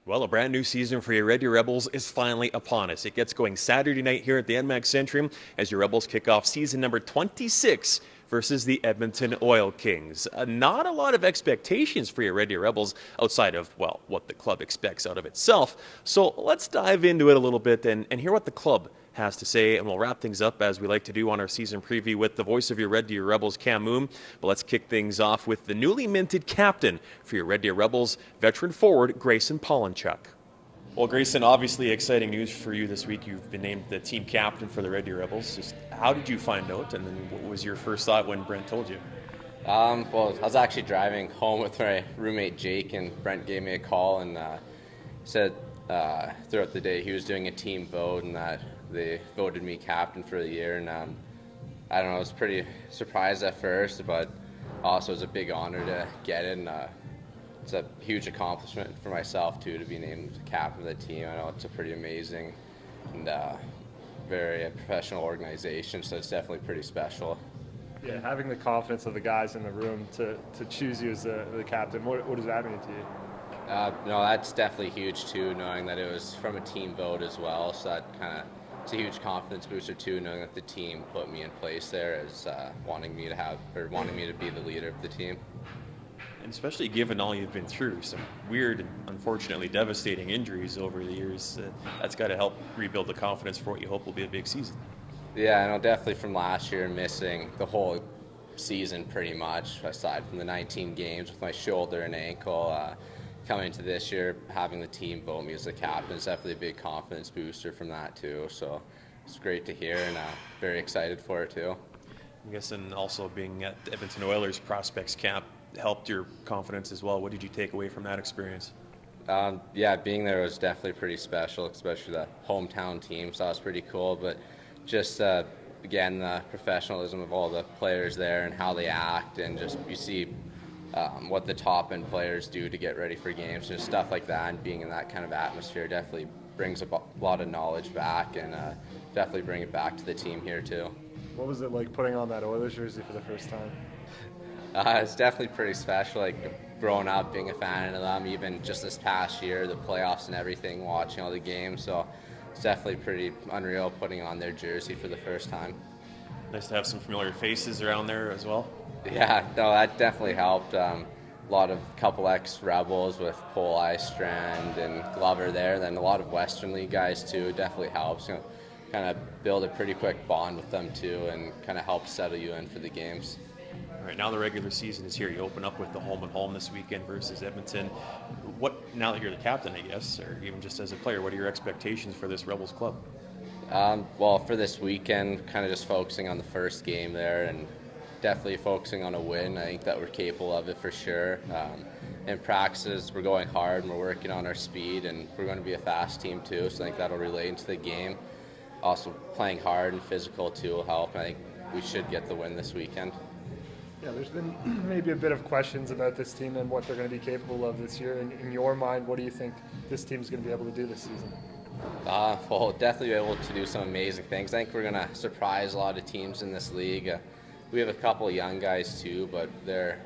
Well, a brand new season for your Red Deer Rebels is finally upon us. It gets going Saturday night here at the NMAX Centrium as your Rebels kick off season number 26 versus the Edmonton Oil Kings. Not a lot of expectations for your Red Deer Rebels outside of, well, what the club expects out of itself. So let's dive into it a little bit and hear what the club has to say, and we'll wrap things up as we like to do on our season preview with the voice of your Red Deer Rebels, Cam Moon. But let's kick things off with the newly minted captain for your Red Deer Rebels, veteran forward Grayson Pawlenchuk. Well, Grayson, obviously exciting news for you this week. You've been named the team captain for the Red Deer Rebels. Just how did you find out, and then what was your first thought when Brent told you? Well, I was actually driving home with my roommate Jake, and Brent gave me a call and said throughout the day he was doing a team vote and that they voted me captain for the year. And I don't know, I was pretty surprised at first, but also it was a big honor to get it. And it's a huge accomplishment for myself too to be named captain of the team. I know it's a pretty amazing and very professional organization, so it's definitely pretty special. Yeah, having the confidence of the guys in the room to choose you as the captain, what does that mean to you? No, that's definitely huge too, knowing that it was from a team vote as well. So that kind of, it's a huge confidence booster too, knowing that the team put me in place there as wanting me to be the leader of the team. And especially given all you've been through, some weird and unfortunately devastating injuries over the years, that's got to help rebuild the confidence for what you hope will be a big season. Yeah, I know, definitely from last year missing the whole season pretty much, aside from the 19 games with my shoulder and ankle. Coming into this year, having the team vote me as the captain is definitely a big confidence booster from that too. So it's great to hear, and very excited for it too. I'm guessing also being at the Edmonton Oilers prospects camp helped your confidence as well. What did you take away from that experience? Yeah, being there was definitely pretty special, especially the hometown team, so that was pretty cool. But just again, the professionalism of all the players there and how they act, and just you see what the top end players do to get ready for games, just stuff like that, and being in that kind of atmosphere definitely brings a lot of knowledge back, and definitely bring it back to the team here too. What was it like putting on that Oilers jersey for the first time? It's definitely pretty special, like growing up being a fan of them, even just this past year, the playoffs and everything, watching all the games, so it's definitely pretty unreal putting on their jersey for the first time. Nice to have some familiar faces around there as well. Yeah, no, that definitely helped. A couple ex-Rebels with Paul Eistrand and Glover there, then a lot of Western League guys too. It definitely helps, kind of build a pretty quick bond with them too, and kind of help settle you in for the games. All right, now the regular season is here. You open up with the home and home this weekend versus Edmonton. Now that you're the captain, I guess, or even just as a player, what are your expectations for this Rebels club? Well, for this weekend, kind of just focusing on the first game there, and definitely focusing on a win. I think that we're capable of it for sure. In practices, we're going hard and we're working on our speed, and we're going to be a fast team too, so I think that'll relate into the game. Also, playing hard and physical too will help, and I think we should get the win this weekend. Yeah, there's been maybe a bit of questions about this team and what they're going to be capable of this year. In your mind, what do you think this team's going to be able to do this season? Well, definitely be able to do some amazing things. I think we're going to surprise a lot of teams in this league. We have a couple of young guys too, but they're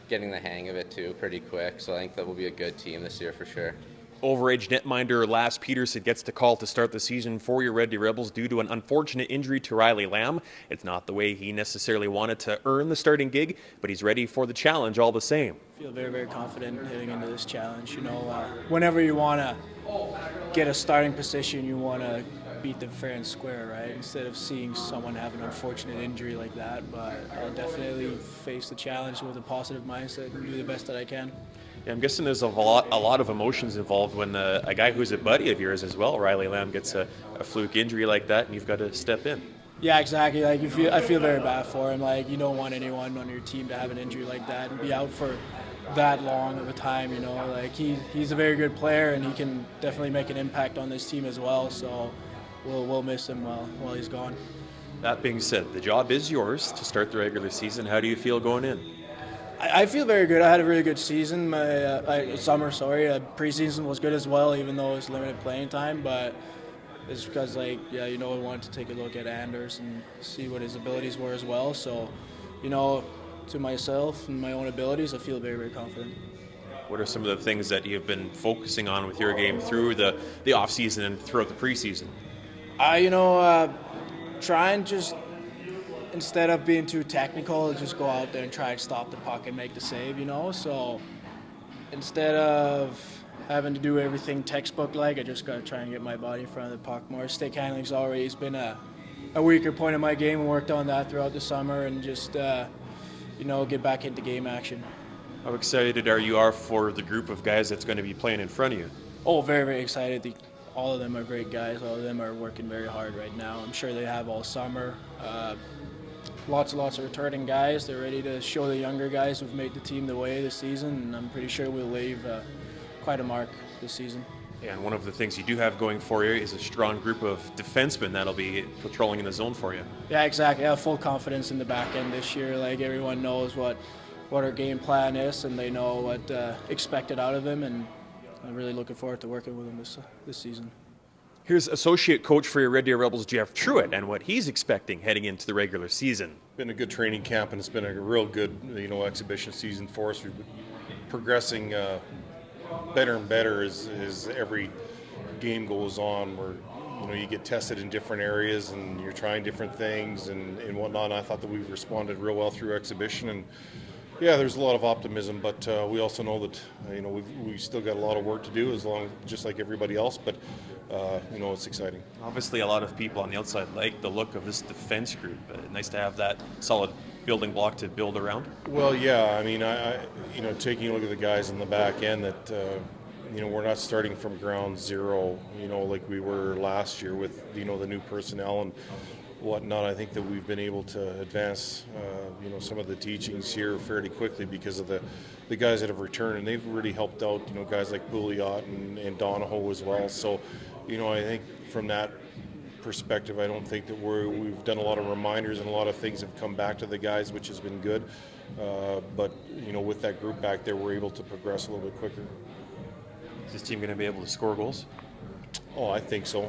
getting the hang of it too pretty quick. So I think that will be a good team this year for sure. Overage netminder Lasse Petersen gets the call to start the season for your Red Deer Rebels due to an unfortunate injury to Riley Lamb. It's not the way he necessarily wanted to earn the starting gig, but he's ready for the challenge all the same. I feel very, very confident heading into this challenge. Whenever you want to get a starting position, you want to beat them fair and square, right? Instead of seeing someone have an unfortunate injury like that. But I'll definitely face the challenge with a positive mindset and do the best that I can. Yeah, I'm guessing there's a lot of emotions involved when a guy who's a buddy of yours as well, Riley Lamb, gets a fluke injury like that, and you've got to step in. Yeah, exactly. I feel very bad for him. You don't want anyone on your team to have an injury like that and be out for that long of a time. He's a very good player, and he can definitely make an impact on this team as well. So we'll miss him while he's gone. That being said, the job is yours to start the regular season. How do you feel going in? I feel very good. I had a really good season. My preseason was good as well, even though it was limited playing time. But it's because, I wanted to take a look at Anders and see what his abilities were as well. So, to myself and my own abilities, I feel very, very confident. What are some of the things that you've been focusing on with your game through the off season and throughout the preseason? Try and just, instead of being too technical, just go out there and try and stop the puck and make the save, So instead of having to do everything textbook-like, I just got to try and get my body in front of the puck more. Stick handling's always been a weaker point of my game, and worked on that throughout the summer, and just, get back into game action. How excited are you for the group of guys that's going to be playing in front of you? Oh, very, very excited. All of them are great guys. All of them are working very hard right now. I'm sure they have all summer. Lots and lots of returning guys. They're ready to show the younger guys who've made the team the way this season, and I'm pretty sure we'll leave quite a mark this season. And one of the things you do have going for you is a strong group of defensemen that'll be patrolling in the zone for you. Yeah, exactly. I have full confidence in the back end this year. Like, everyone knows what our game plan is, and they know what expected out of them, and I'm really looking forward to working with them this season. Here's associate coach for your Red Deer Rebels, Jeff Truitt, and what he's expecting heading into the regular season. Been a good training camp, and it's been a real good, exhibition season for us. We've been progressing better and better as every game goes on. Where you get tested in different areas, and you're trying different things and whatnot. And I thought that we've responded real well through exhibition, and yeah, there's a lot of optimism, but we also know that we've still got a lot of work to do, just like everybody else. But it's exciting. Obviously, a lot of people on the outside like the look of this defense group. Nice to have that solid building block to build around. Well, yeah. I mean, taking a look at the guys in the back end, that we're not starting from ground zero. Like we were last year with the new personnel and whatnot. I think that we've been able to advance some of the teachings here fairly quickly because of the guys that have returned, and they've really helped out guys like Pouliot and Donahoe as well. So I think from that perspective, I don't think that we've done a lot of reminders, and a lot of things have come back to the guys, which has been good. But with that group back there, we're able to progress a little bit quicker. Is this team going to be able to score goals? Oh, I think so.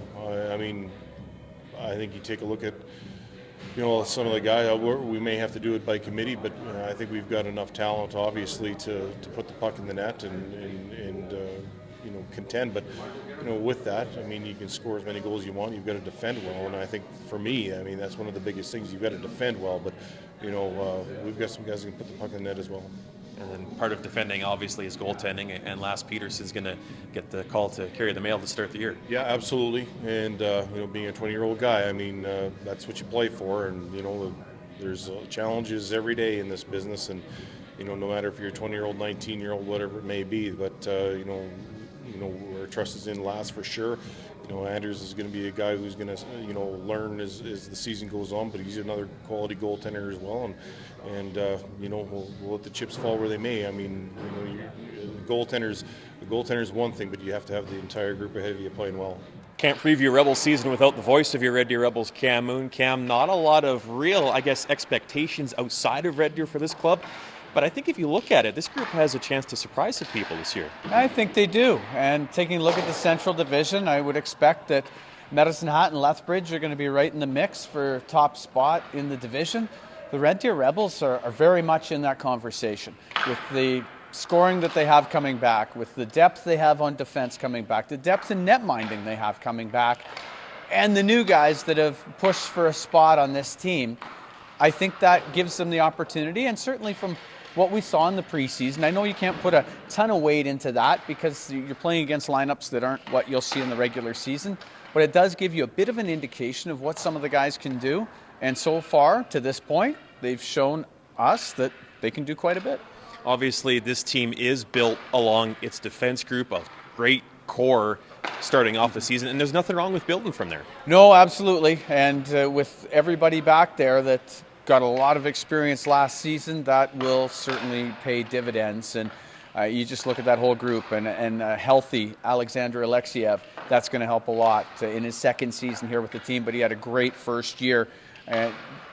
I think you take a look at some of the guys. We may have to do it by committee, but I think we've got enough talent, obviously, to put the puck in the net and contend. But with that, you can score as many goals as you want. You've got to defend well, and I think for me, that's one of the biggest things. You've got to defend well, but we've got some guys who can put the puck in the net as well. And then part of defending, obviously, is goaltending, and Lasse Petersen's going to get the call to carry the mail to start the year. Yeah, absolutely. And, being a 20-year-old guy, that's what you play for. And, there's challenges every day in this business. And, no matter if you're a 20-year-old, 19-year-old, whatever it may be. But, our trust is in Lasse for sure. Anders is going to be a guy who's going to, learn as the season goes on, but he's another quality goaltender as well. And we'll let the chips fall where they may. Goaltender's one thing, but you have to have the entire group ahead of you playing well. Can't preview Rebels season without the voice of your Red Deer Rebels, Cam Moon. Cam, not a lot of real, expectations outside of Red Deer for this club. But I think if you look at it, this group has a chance to surprise some people this year. I think they do. And taking a look at the Central Division, I would expect that Medicine Hat and Lethbridge are going to be right in the mix for top spot in the division. The Red Deer Rebels are very much in that conversation with the scoring that they have coming back, with the depth they have on defense coming back, the depth in net minding they have coming back, and the new guys that have pushed for a spot on this team. I think that gives them the opportunity, and certainly from what we saw in the preseason, I know you can't put a ton of weight into that because you're playing against lineups that aren't what you'll see in the regular season, but it does give you a bit of an indication of what some of the guys can do. And so far, to this point, they've shown us that they can do quite a bit. Obviously, this team is built along its defense group, a great core starting off the season, and there's nothing wrong with building from there. No, absolutely. And with everybody back there that got a lot of experience last season, that will certainly pay dividends. And you just look at that whole group, and a healthy Alexander Alexiev, that's going to help a lot in his second season here with the team, but he had a great first year.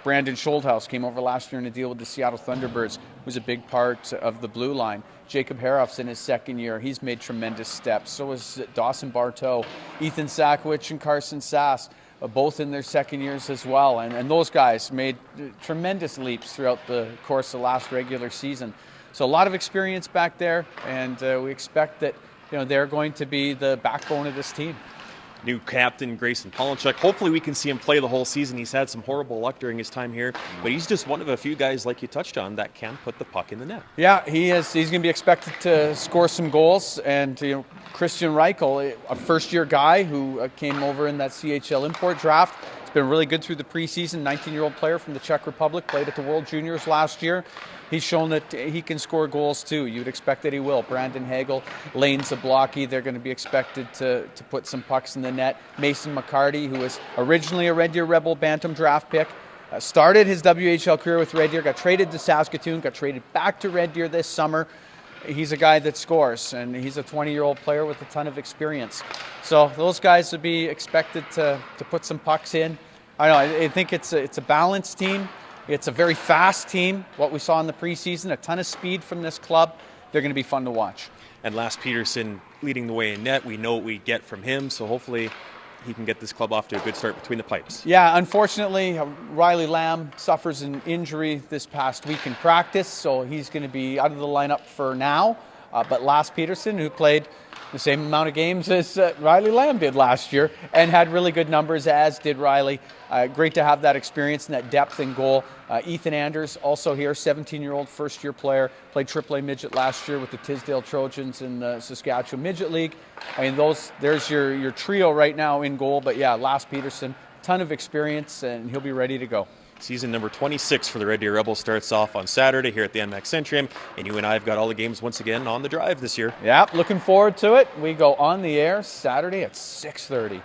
Brandon Schuldhaus came over last year in a deal with the Seattle Thunderbirds, was a big part of the blue line. Jacob Haroff's in his second year. He's made tremendous steps. So is Dawson Bartow, Ethan Sakwich, and Carson Sass, both in their second years as well. And those guys made tremendous leaps throughout the course of last regular season. So a lot of experience back there, and we expect that they're going to be the backbone of this team. New captain Grayson Pawlenchuk. Hopefully we can see him play the whole season. He's had some horrible luck during his time here, but he's just one of a few guys, like you touched on, that can put the puck in the net. Yeah, he is. He's going to be expected to score some goals. And Christian Reichel, a first-year guy who came over in that CHL import draft, has been really good through the preseason. 19-year-old player from the Czech Republic, played at the World Juniors last year. He's shown that he can score goals too. You'd expect that he will. Brandon Hagel, Lane Zablocki, they're going to be expected to put some pucks in the net. Mason McCarty, who was originally a Red Deer Rebel Bantam draft pick, started his WHL career with Red Deer, got traded to Saskatoon, got traded back to Red Deer this summer. He's a guy that scores, and he's a 20-year-old player with a ton of experience. So those guys would be expected to put some pucks in. I think it's a balanced team. It's a very fast team. What we saw in the preseason, a ton of speed from this club. They're going to be fun to watch. And Lasse Petersen leading the way in net. We know what we get from him, so hopefully he can get this club off to a good start between the pipes. Yeah, unfortunately, Riley Lamb suffers an injury this past week in practice, so he's going to be out of the lineup for now. But Lasse Petersen, who played the same amount of games as Riley Lamb did last year and had really good numbers, as did Riley. Great to have that experience and that depth in goal. Ethan Anders, also here, 17-year-old first-year player, played AAA midget last year with the Tisdale Trojans in the Saskatchewan Midget League. I mean, there's your trio right now in goal. But yeah, Lasse Petersen, ton of experience, and he'll be ready to go. Season number 26 for the Red Deer Rebels starts off on Saturday here at the NMAX Centrium, and you and I have got all the games once again on the drive this year. Yeah, looking forward to it. We go on the air Saturday at 6:30.